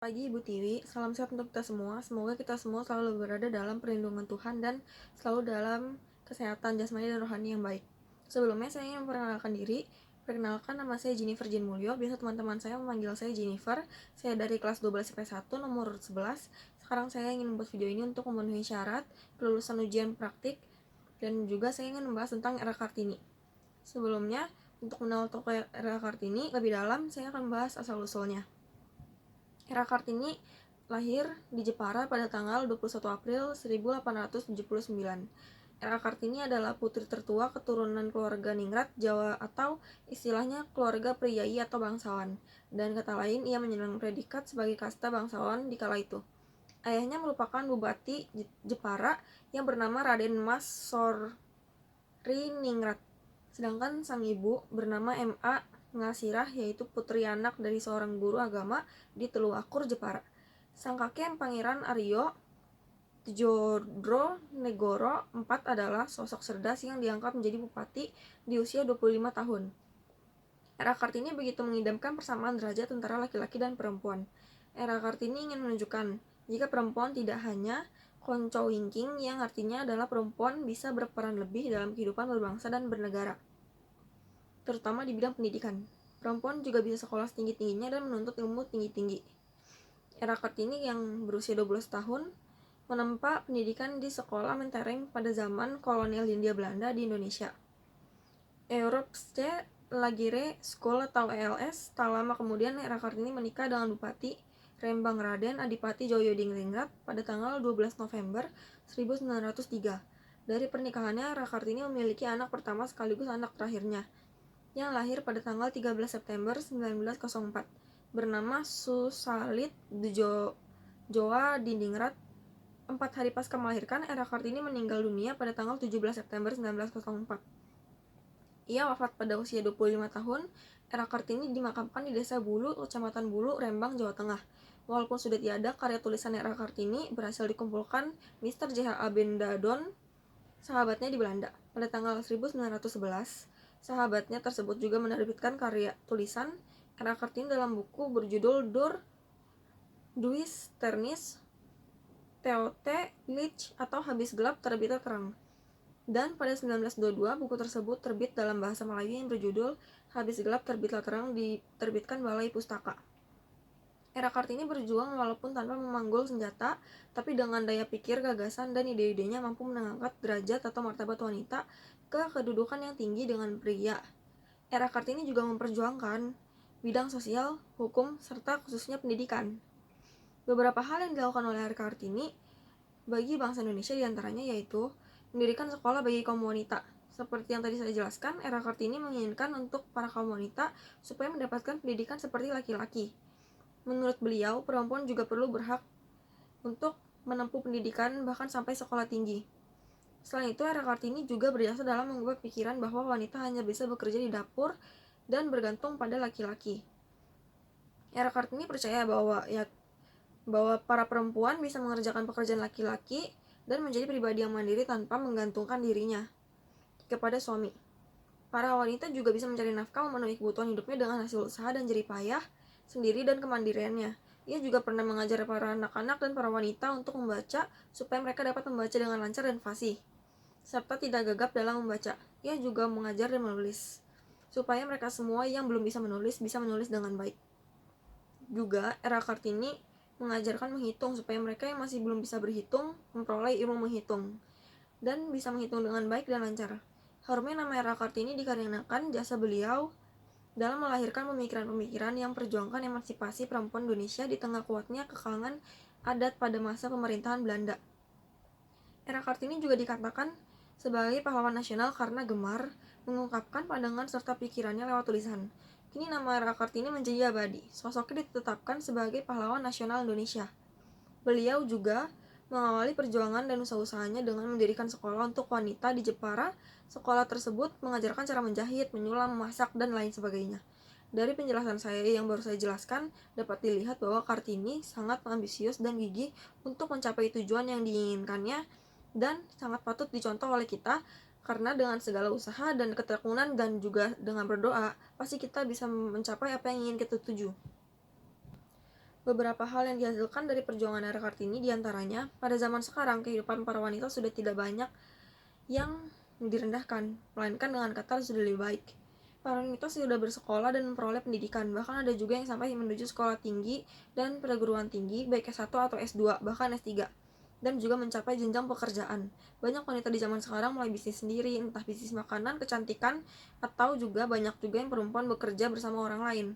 Pagi Ibu Tiwi, salam sehat untuk kita semua. Semoga kita semua selalu berada dalam perlindungan Tuhan dan selalu dalam kesehatan jasmani dan rohani yang baik. Sebelumnya saya ingin memperkenalkan diri. Perkenalkan, nama saya Jennifer Jin Mulyo. Biasa teman-teman saya memanggil saya Jennifer. Saya dari kelas 12 IP1 nomor 11. Sekarang saya ingin membuat video ini untuk memenuhi syarat kelulusan ujian praktik dan juga saya ingin membahas tentang era Kartini. Sebelumnya, untuk mengenal tokoh era Kartini lebih dalam, saya akan membahas asal-usulnya. Era Kartini lahir di Jepara pada tanggal 21 April 1879. Era Kartini adalah putri tertua keturunan keluarga Ningrat Jawa atau istilahnya keluarga priyayi atau bangsawan. Dan kata lain, ia menyandang predikat sebagai kasta bangsawan di kala itu. Ayahnya merupakan bupati Jepara yang bernama Raden Mas Soriningrat. Sedangkan sang ibu bernama M.A. Ngasirah, yaitu putri anak dari seorang guru agama di Tuluakur, Jepara. Sang kakek Pangeran Aryo Tjodro Negoro IV adalah sosok cerdas yang diangkat menjadi bupati di usia 25 tahun. Era Kartini begitu mengidamkan persamaan derajat antara laki-laki dan perempuan. Era Kartini ingin menunjukkan jika perempuan tidak hanya konco wingking, yang artinya adalah perempuan bisa berperan lebih dalam kehidupan berbangsa dan bernegara, terutama di bidang pendidikan. Perempuan juga bisa sekolah setinggi-tingginya dan menuntut ilmu tinggi-tinggi. Era Kartini yang berusia 12 tahun menempa pendidikan di sekolah mentereng pada zaman kolonial Hindia Belanda di Indonesia. Europese Lagire School atau ELS. Tak lama kemudian Era Kartini menikah dengan Bupati Rembang Raden Adipati Djoyodiningrat pada tanggal 12 November 1903. Dari pernikahannya, Era Kartini memiliki anak pertama sekaligus anak terakhirnya, yang lahir pada tanggal 13 September 1904, bernama Susalit Joa Dindingrat. 4 hari pasca melahirkan, Era Kartini meninggal dunia pada tanggal 17 September 1904. Ia wafat pada usia 25 tahun. Era Kartini dimakamkan di Desa Bulu, Kecamatan Bulu, Rembang, Jawa Tengah. Walaupun sudah tiada, karya tulisan Era Kartini berhasil dikumpulkan Mr. J.H.A. Bendadon, sahabatnya di Belanda. Pada tanggal 1911, sahabatnya tersebut juga menerbitkan karya tulisan Era Kartini dalam buku berjudul Duis Ternis Teote Lich atau Habis Gelap Terbitnya Terang. Dan pada 1922, buku tersebut terbit dalam bahasa Melayu yang berjudul Habis Gelap Terbitlah Terang, diterbitkan Balai Pustaka. Era Kartini berjuang walaupun tanpa memanggul senjata, tapi dengan daya pikir, gagasan, dan ide-idenya mampu mengangkat derajat atau martabat wanita ke kedudukan yang tinggi dengan pria. Era Kartini juga memperjuangkan bidang sosial, hukum, serta khususnya pendidikan. Beberapa hal yang dilakukan oleh Era Kartini bagi bangsa Indonesia diantaranya yaitu mendirikan sekolah bagi kaum wanita. Seperti yang tadi saya jelaskan, Era Kartini menginginkan untuk para kaum wanita supaya mendapatkan pendidikan seperti laki-laki. Menurut beliau, perempuan juga perlu berhak untuk menempuh pendidikan bahkan sampai sekolah tinggi. Selain itu, Era Kartini juga berjasa dalam mengubah pikiran bahwa wanita hanya bisa bekerja di dapur dan bergantung pada laki-laki. Era Kartini percaya bahwa para perempuan bisa mengerjakan pekerjaan laki-laki dan menjadi pribadi yang mandiri tanpa menggantungkan dirinya kepada suami. Para wanita juga bisa mencari nafkah memenuhi kebutuhan hidupnya dengan hasil usaha dan jerih payah sendiri dan kemandiriannya. Ia juga pernah mengajar para anak-anak dan para wanita untuk membaca supaya mereka dapat membaca dengan lancar dan fasih, serta tidak gagap dalam membaca. Ia juga mengajar dan menulis supaya mereka semua yang belum bisa menulis dengan baik. Juga Era Kartini mengajarkan menghitung supaya mereka yang masih belum bisa berhitung memperoleh ilmu menghitung dan bisa menghitung dengan baik dan lancar. Harumnya nama Era Kartini dikarenakan jasa beliau dalam melahirkan pemikiran-pemikiran yang perjuangkan emansipasi perempuan Indonesia di tengah kuatnya kekalangan adat pada masa pemerintahan Belanda. Era Kartini juga dikatakan sebagai pahlawan nasional karena gemar mengungkapkan pandangan serta pikirannya lewat tulisan. Kini nama Era Kartini menjadi abadi. Sosoknya ditetapkan sebagai pahlawan nasional Indonesia. Beliau juga mengawali perjuangan dan usaha-usahanya dengan mendirikan sekolah untuk wanita di Jepara. Sekolah tersebut mengajarkan cara menjahit, menyulam, memasak, dan lain sebagainya. Dari penjelasan saya yang baru saya jelaskan, dapat dilihat bahwa Kartini sangat ambisius dan gigih untuk mencapai tujuan yang diinginkannya dan sangat patut dicontoh oleh kita, karena dengan segala usaha dan ketekunan dan juga dengan berdoa, pasti kita bisa mencapai apa yang ingin kita tuju. Beberapa hal yang dihasilkan dari perjuangan era Kartini diantaranya, pada zaman sekarang kehidupan para wanita sudah tidak banyak yang direndahkan, melainkan dengan kata sudah lebih baik. Para wanita sudah bersekolah dan memperoleh pendidikan, bahkan ada juga yang sampai menuju sekolah tinggi dan perguruan tinggi, baik S1 atau S2, bahkan S3, dan juga mencapai jenjang pekerjaan. Banyak wanita di zaman sekarang mulai bisnis sendiri, entah bisnis makanan, kecantikan, atau juga banyak juga yang perempuan bekerja bersama orang lain.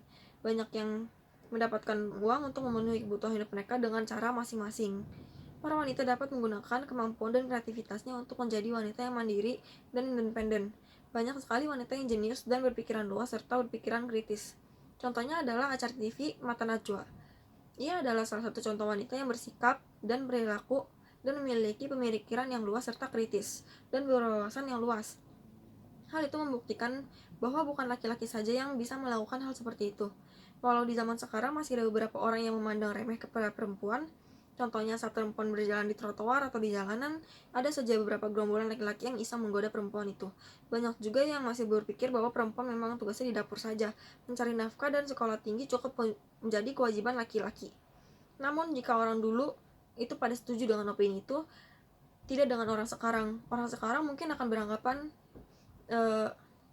Banyak yang mendapatkan uang untuk memenuhi kebutuhan hidup mereka dengan cara masing-masing. Para wanita dapat menggunakan kemampuan dan kreativitasnya untuk menjadi wanita yang mandiri dan independen. Banyak sekali wanita yang jenius dan berpikiran luas serta berpikiran kritis. Contohnya adalah Acar TV Mata Najwa. Ia adalah salah satu contoh wanita yang bersikap dan perilaku dan memiliki pemikiran yang luas serta kritis dan berwawasan yang luas. Hal itu membuktikan bahwa bukan laki-laki saja yang bisa melakukan hal seperti itu. Walau di zaman sekarang masih ada beberapa orang yang memandang remeh kepada perempuan, contohnya saat perempuan berjalan di trotoar atau di jalanan, ada saja beberapa gerombolan laki-laki yang iseng menggoda perempuan itu. Banyak juga yang masih berpikir bahwa perempuan memang tugasnya di dapur saja, mencari nafkah dan sekolah tinggi cukup menjadi kewajiban laki-laki. Namun jika orang dulu itu pada setuju dengan opini itu, tidak dengan orang sekarang. Orang sekarang mungkin akan beranggapan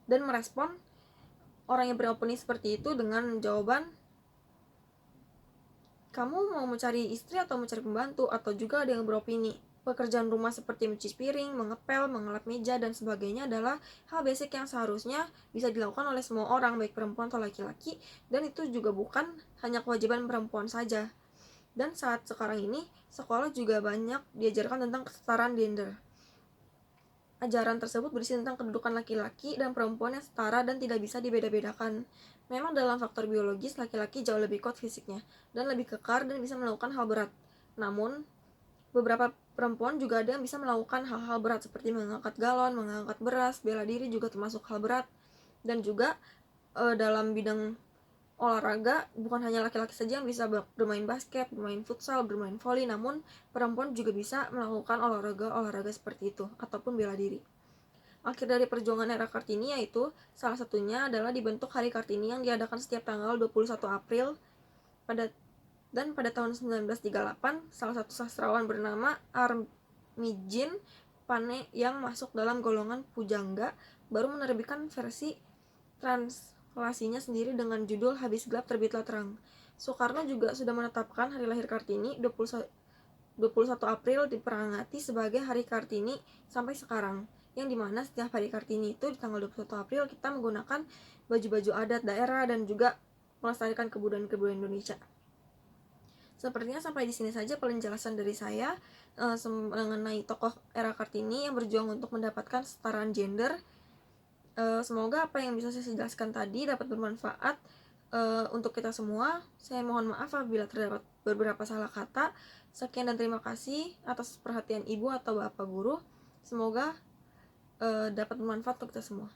dan merespon orang yang beropini seperti itu dengan jawaban, kamu mau mencari istri atau mencari pembantu? Atau juga ada yang beropini, pekerjaan rumah seperti mencuci piring, mengepel, mengelap meja, dan sebagainya adalah hal basic yang seharusnya bisa dilakukan oleh semua orang, baik perempuan atau laki-laki, dan itu juga bukan hanya kewajiban perempuan saja. Dan saat sekarang ini, sekolah juga banyak diajarkan tentang kesetaraan gender. Ajaran tersebut berisi tentang kedudukan laki-laki dan perempuan yang setara dan tidak bisa dibeda-bedakan. Memang dalam faktor biologis, laki-laki jauh lebih kuat fisiknya dan lebih kekar dan bisa melakukan hal berat. Namun, beberapa perempuan juga ada yang bisa melakukan hal-hal berat seperti mengangkat galon, mengangkat beras, bela diri juga termasuk hal berat. Dan juga dalam bidang olahraga, bukan hanya laki-laki saja yang bisa bermain basket, bermain futsal, bermain volley, namun perempuan juga bisa melakukan olahraga seperti itu ataupun bela diri. Akhir dari perjuangan era Kartini yaitu salah satunya adalah dibentuk Hari Kartini yang diadakan setiap tanggal 21 April pada tahun 1938, salah satu sastrawan bernama Armijin Pane yang masuk dalam golongan pujangga baru menerbitkan versi translasinya sendiri dengan judul Habis Gelap Terbitlah Terang. Soekarno juga sudah menetapkan hari lahir Kartini 21 April diperingati sebagai Hari Kartini sampai sekarang, yang dimana setiap Hari Kartini itu di tanggal 21 April kita menggunakan baju-baju adat daerah dan juga melestarikan kebudayaan Indonesia. Sepertinya sampai di sini saja penjelasan dari saya mengenai tokoh era Kartini yang berjuang untuk mendapatkan kesetaraan gender. Semoga apa yang bisa saya jelaskan tadi dapat bermanfaat untuk kita semua. Saya mohon maaf apabila terdapat beberapa salah kata. Sekian dan terima kasih atas perhatian ibu atau bapak guru. Semoga dapat bermanfaat untuk kita semua.